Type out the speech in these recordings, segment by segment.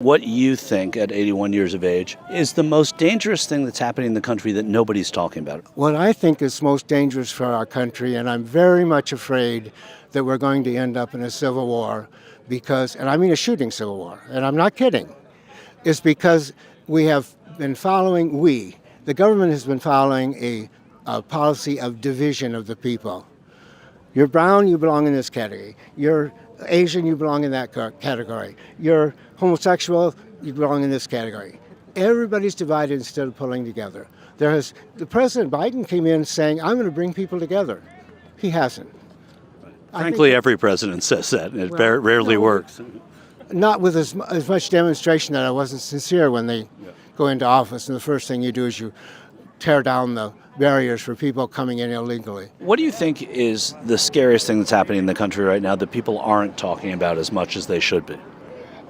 What you think at 81 years of age is the most dangerous thing that's happening in the country that nobody's talking about? What I think is most dangerous for our country, and I'm very much afraid that we're going to end up in a civil war because, and I mean a shooting civil war, and I'm not kidding, is because we have been following, the government has been following a policy of division of the people. You're brown, you belong in this category. You're Asian, you belong in that category. You're homosexual, you belong in this category. Everybody's divided instead of pulling together. The President Biden came in saying, I'm going to bring people together. He hasn't. Frankly, every president says that, and it rarely works. Not with as much demonstration that I wasn't sincere when they go into office, and the first thing you do is you tear down the barriers for people coming in illegally. What do you think is the scariest thing that's happening in the country right now that people aren't talking about as much as they should be?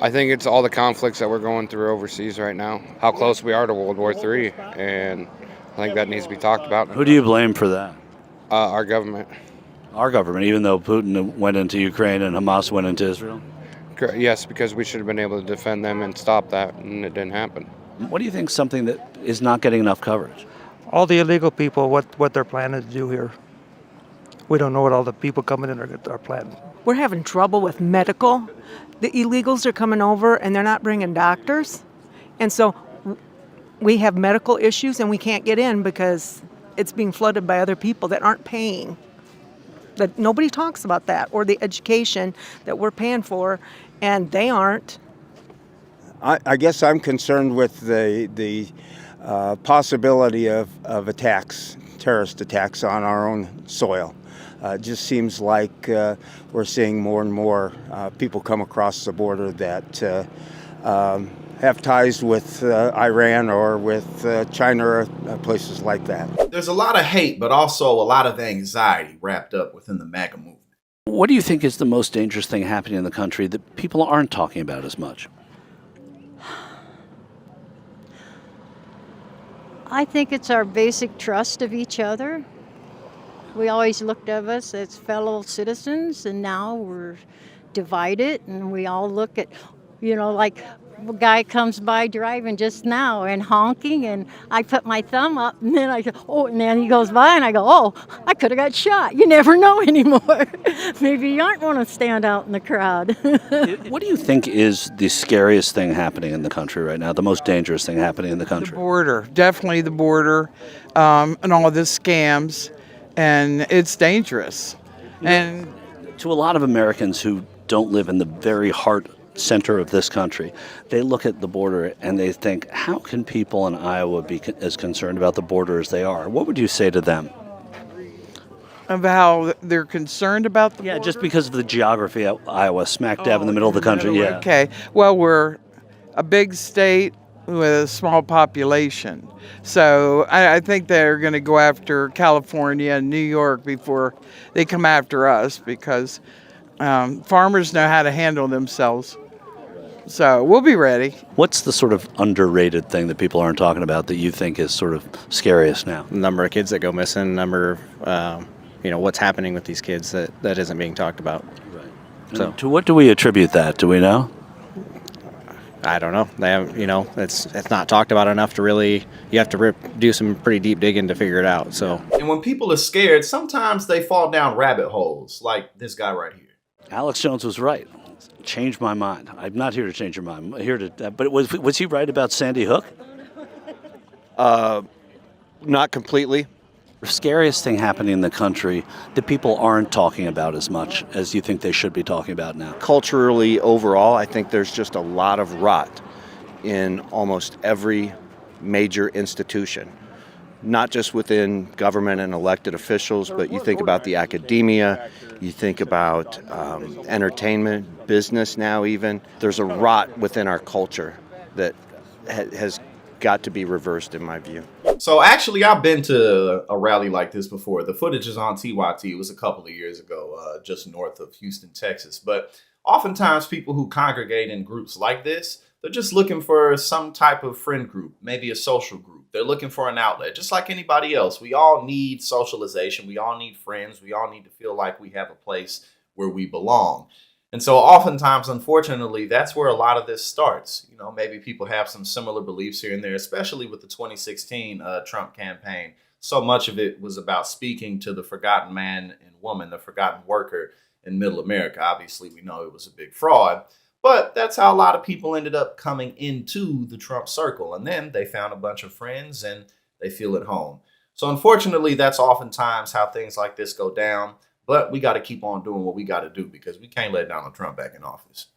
I think it's all the conflicts that we're going through overseas right now, how close we are to World War III, and I think that needs to be talked about. Who do you blame for that? Our government. Our government, even though Putin went into Ukraine and Hamas went into Israel? Yes, because we should have been able to defend them and stop that, and it didn't happen. What do you think something that is not getting enough coverage? All the illegal people, what they're planning to do here. We don't know what all the people coming in are planning. We're having trouble with medical. The illegals are coming over and they're not bringing doctors. And so we have medical issues and we can't get in because it's being flooded by other people that aren't paying. That nobody talks about that, or the education that we're paying for, and they aren't. I guess I'm concerned with the possibility of attacks, terrorist attacks on our own soil. It just seems like we're seeing more and more people come across the border that have ties with Iran or with China or places like that. There's a lot of hate, but also a lot of anxiety wrapped up within the MAGA movement. What do you think is the most dangerous thing happening in the country that people aren't talking about as much? I think it's our basic trust of each other. We always looked at us as fellow citizens, and now we're divided, and we all look at, like a guy comes by driving just now and honking, and I put my thumb up, and then I go, oh, and then he goes by, and I go, oh, I could have got shot. You never know anymore. Maybe you aren't going to stand out in the crowd. What do you think is the scariest thing happening in the country right now, the most dangerous thing happening in the country? The border, definitely the border, and all the scams, and it's dangerous. And to a lot of Americans who don't live in the very heart center of this country, they look at the border and they think, how can people in Iowa be as concerned about the border as they are? What would you say to them? of how they're concerned about the border? Just because of the geography of Iowa, smack dab in the middle of the country, yeah. Okay. Well, we're a big state with a small population. So I think they're going to go after California and New York before they come after us because farmers know how to handle themselves. So we'll be ready. What's the sort of underrated thing that people aren't talking about that you think is sort of scariest now? The number of kids that go missing, number of, what's happening with these kids that isn't being talked about. Right. So to what do we attribute that? Do we know? I don't know. They have, it's not talked about enough to really. You have to do some pretty deep digging to figure it out. So. And when people are scared, sometimes they fall down rabbit holes, like this guy right here. Alex Jones was right. Change my mind. I'm not here to change your mind. I'm here to. But was he right about Sandy Hook? Not completely. The scariest thing happening in the country that people aren't talking about as much as you think they should be talking about now. Culturally, overall, I think there's just a lot of rot in almost every major institution. Not just within government and elected officials, but you think about the academia, you think about entertainment, business now even. There's a rot within our culture that has got to be reversed in my view. So actually, I've been to a rally like this before. The footage is on TYT. It was a couple of years ago, just north of Houston, Texas. But oftentimes people who congregate in groups like this, they're just looking for some type of friend group, maybe a social group. They're looking for an outlet, just like anybody else. We all need socialization. We all need friends. We all need to feel like we have a place where we belong. And so oftentimes, unfortunately, that's where a lot of this starts. You know, maybe people have some similar beliefs here and there, especially with the 2016 Trump campaign. So much of it was about speaking to the forgotten man and woman, the forgotten worker in middle America. Obviously, we know it was a big fraud, but that's how a lot of people ended up coming into the Trump circle. And then they found a bunch of friends and they feel at home. So unfortunately, that's oftentimes how things like this go down. But we got to keep on doing what we got to do because we can't let Donald Trump back in office.